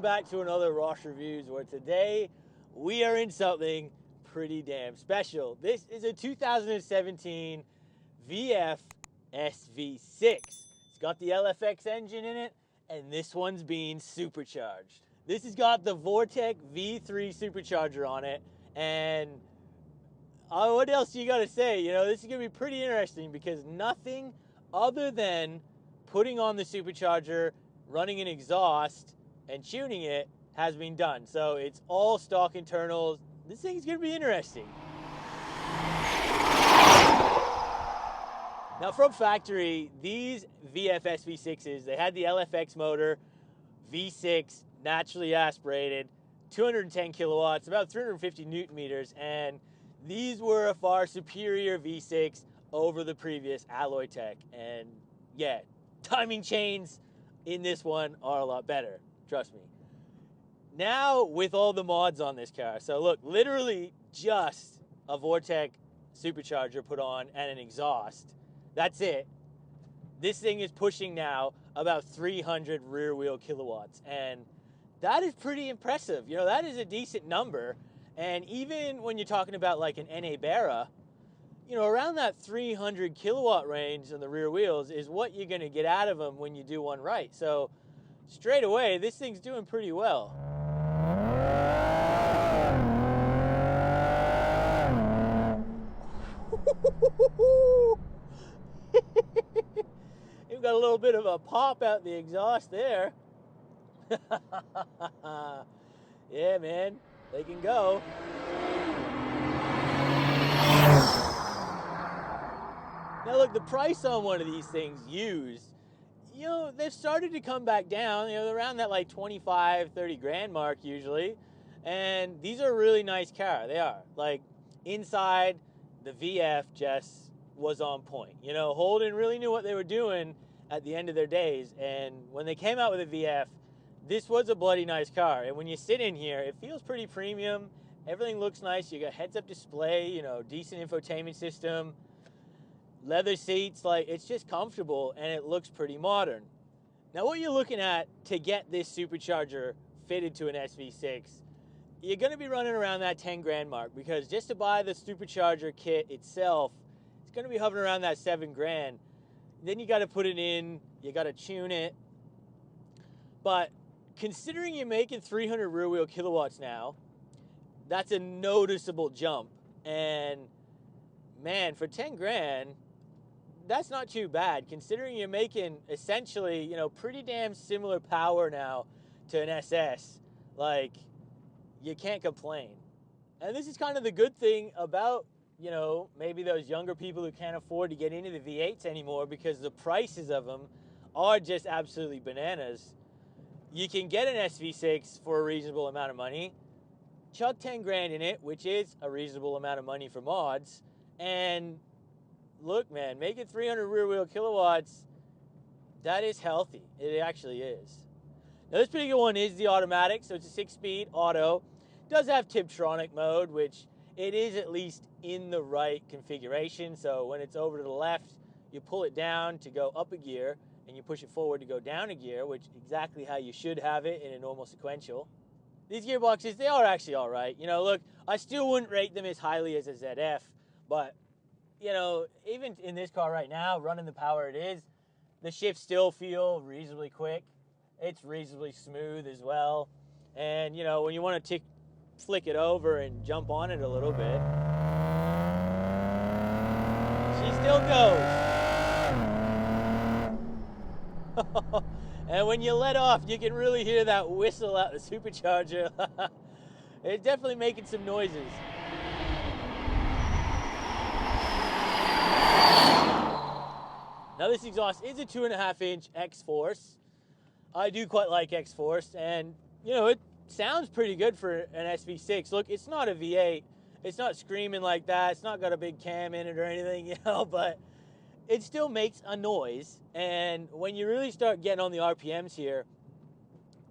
back to another Rosh Reviews, where today we are in something pretty damn special. This is a 2017 VF SV6. It's got the LFX engine in it, and this one's being supercharged. This has got the Vortech V3 supercharger on it, and what else do you got to say? You know, this is going to be pretty interesting because nothing other than putting on the supercharger, running an exhaust, and tuning it has been done. So it's all stock internals. This thing's going to be interesting. Now from factory, these VF SV6s, they had the LFX motor, V6, naturally aspirated, 210 kilowatts, about 350 Newton meters, and these were a far superior V6 over the previous Alloy Tech. And yeah, timing chains in this one are a lot better, trust me. Now with all the mods on this car, so look, literally just a Vortech supercharger put on and an exhaust, that's it. This thing is pushing now about 300 rear wheel kilowatts, and that is pretty impressive. You know, that is a decent number. And even when you're talking about like an NA Barra, you know, around that 300 kilowatt range on the rear wheels is what you're going to get out of them when you do one right. So straight away, this thing's doing pretty well. You've got a little bit of a pop out the exhaust there. Yeah, man. They can go. Now look, the price on one of these things used, you know, they've started to come back down. You know, they're around that like 25, 30 grand mark usually. And these are a really nice car. They are. Like, inside, the VF just was on point. You know, Holden really knew what they were doing at the end of their days. And when they came out with a VF, this was a bloody nice car. And when you sit in here, it feels pretty premium. Everything looks nice. You got heads-up display, you know, decent infotainment system, leather seats. Like, it's just comfortable, and it looks pretty modern. Now, what you're looking at to get this supercharger fitted to an SV6, you're going to be running around that 10 grand mark, because just to buy the supercharger kit itself, it's going to be hovering around that 7 grand. Then you got to put it in, you got to tune it. But considering you're making 300 rear wheel kilowatts now, that's a noticeable jump. And man, for 10 grand, that's not too bad, considering you're making essentially, you know, pretty damn similar power now to an SS. Like, you can't complain. And this is kind of the good thing about, you know, maybe those younger people who can't afford to get into the V8s anymore, because the prices of them are just absolutely bananas. You can get an SV6 for a reasonable amount of money, chuck 10 grand in it, which is a reasonable amount of money for mods, and look, man, making 300 rear wheel kilowatts, that is healthy. It actually is. Now, this particular one is the automatic, so it's a 6-speed auto. It does have Tiptronic mode, which it is at least in the right configuration. So when it's over to the left, you pull it down to go up a gear, and you push it forward to go down a gear, which is exactly how you should have it in a normal sequential. These gearboxes, they are actually all right. You know, look, I still wouldn't rate them as highly as a ZF, but, you know, even in this car right now, running the power it is, the shifts still feel reasonably quick. It's reasonably smooth as well. And, you know, when you want to flick it over and jump on it a little bit, she still goes. And when you let off, you can really hear that whistle out the supercharger. It's definitely making some noises. Now, this exhaust is a 2.5-inch X-Force. I do quite like X-Force, and, you know, it sounds pretty good for an SV6. Look, it's not a V8. It's not screaming like that. It's not got a big cam in it or anything, you know, but it still makes a noise. And when you really start getting on the RPMs here,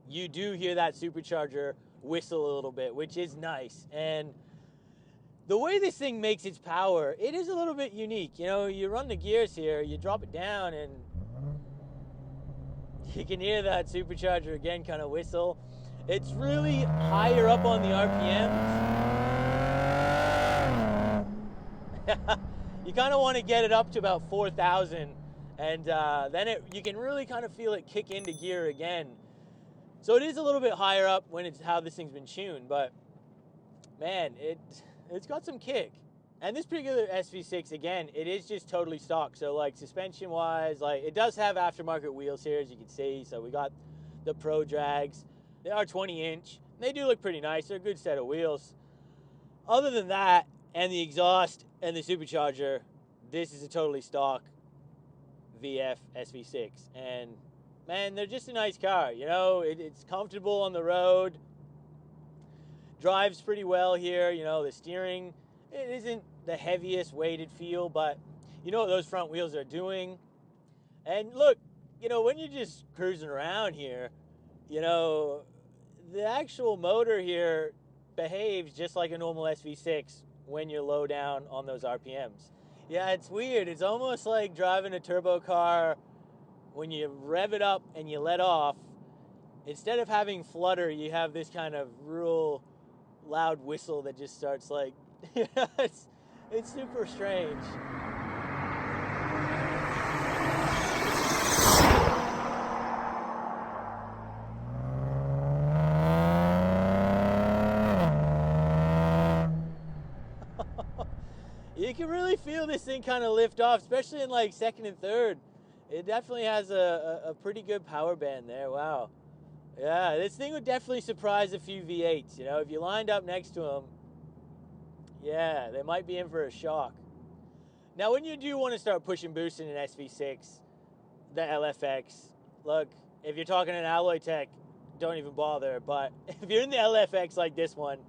you do hear that supercharger whistle a little bit, which is nice. And the way this thing makes its power, it is a little bit unique. You know, you run the gears here, you drop it down, and you can hear that supercharger again kind of whistle. It's really higher up on the RPMs. You kind of want to get it up to about 4,000, and then you can really kind of feel it kick into gear again. So it is a little bit higher up when it's how this thing's been tuned, but man, it's got some kick. And this particular SV6, again, it is just totally stock. So like suspension wise, like it does have aftermarket wheels here, as you can see. So we got the Pro Drags. They are 20-inch. They do look pretty nice. They're a good set of wheels. Other than that, and the exhaust and the supercharger, this is a totally stock VF SV6. And man, they're just a nice car. You know, it's comfortable on the road. Drives pretty well here. You know, the steering, it isn't the heaviest weighted feel, but you know what those front wheels are doing. And look, you know, when you're just cruising around here, you know, the actual motor here behaves just like a normal SV6 when you're low down on those RPMs. Yeah, it's weird. It's almost like driving a turbo car. When you rev it up and you let off, instead of having flutter, you have this kind of real loud whistle that just starts like, it's super strange. You can really feel this thing kind of lift off, especially in like second and third. It definitely has a pretty good power band there. Wow. Yeah, this thing would definitely surprise a few V8s. You know, if you lined up next to them, yeah, they might be in for a shock. Now, when you do want to start pushing boost in an SV6, the LFX, look, if you're talking an alloy tech, don't even bother. But if you're in the LFX like this one,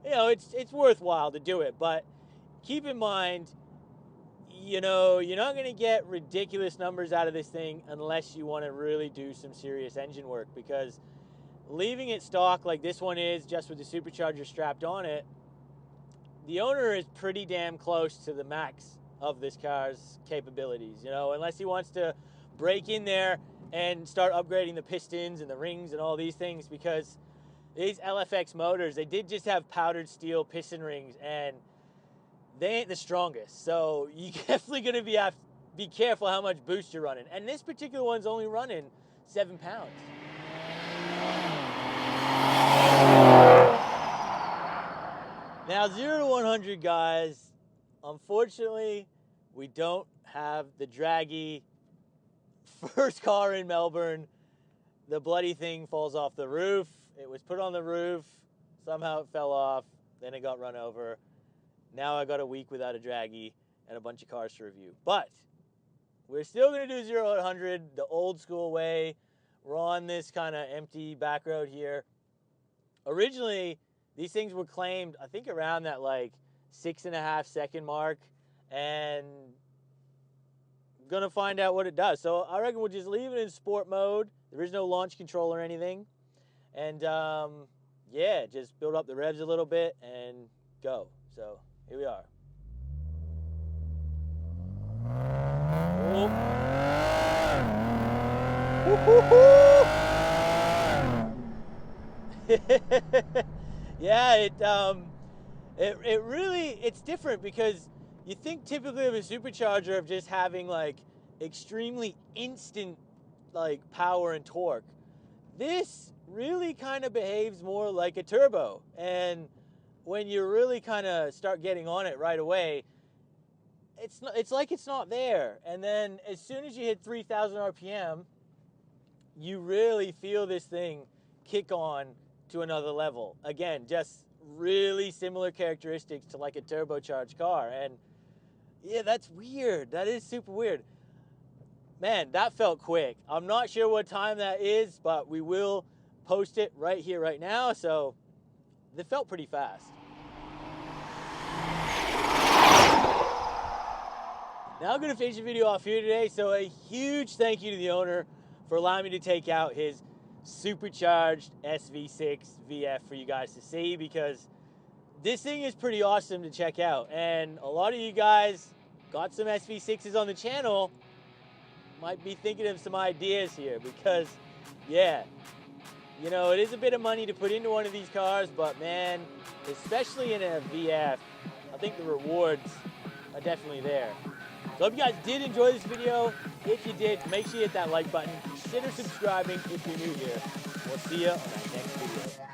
you know, it's worthwhile to do it. But keep in mind, you know, you're not going to get ridiculous numbers out of this thing unless you want to really do some serious engine work, because leaving it stock like this one is, just with the supercharger strapped on it, the owner is pretty damn close to the max of this car's capabilities, you know, unless he wants to break in there and start upgrading the pistons and the rings and all these things, because these LFX motors, they did just have powdered steel piston rings, and they ain't the strongest. So you're definitely going to be careful how much boost you're running. And this particular one's only running 7 pounds. Now, 0 to 100, guys, unfortunately, we don't have the draggy first car in Melbourne. The bloody thing falls off the roof. It was put on the roof. Somehow it fell off. Then it got run over. Now I got a week without a draggy and a bunch of cars to review. But we're still going to do 0 to 100 the old school way. We're on this kind of empty back road here. Originally, these things were claimed, I think, around that like 6.5 second mark. And I'm going to find out what it does. So I reckon we'll just leave it in sport mode. There is no launch control or anything. And yeah, just build up the revs a little bit and go. So here we are. Yeah, it really, it's different, because you think typically of a supercharger of just having like extremely instant like power and torque. This really kind of behaves more like a turbo, and when you really kind of start getting on it right away, it's like it's not there. And then as soon as you hit 3,000 RPM, you really feel this thing kick on to another level. Again, just really similar characteristics to like a turbocharged car. And yeah, that's weird. That is super weird. Man, that felt quick. I'm not sure what time that is, but we will post it right here, right now. So it felt pretty fast. Now I'm going to finish the video off here today. So a huge thank you to the owner for allowing me to take out his supercharged SV6 VF for you guys to see, because this thing is pretty awesome to check out. And a lot of you guys got some SV6s on the channel, might be thinking of some ideas here, because yeah, You know, it is a bit of money to put into one of these cars, but man, especially in a VF, I think the rewards are definitely there. So I hope you guys did enjoy this video. If you did, make sure you hit that like button. Consider subscribing if you're new here. We'll see you on that next video.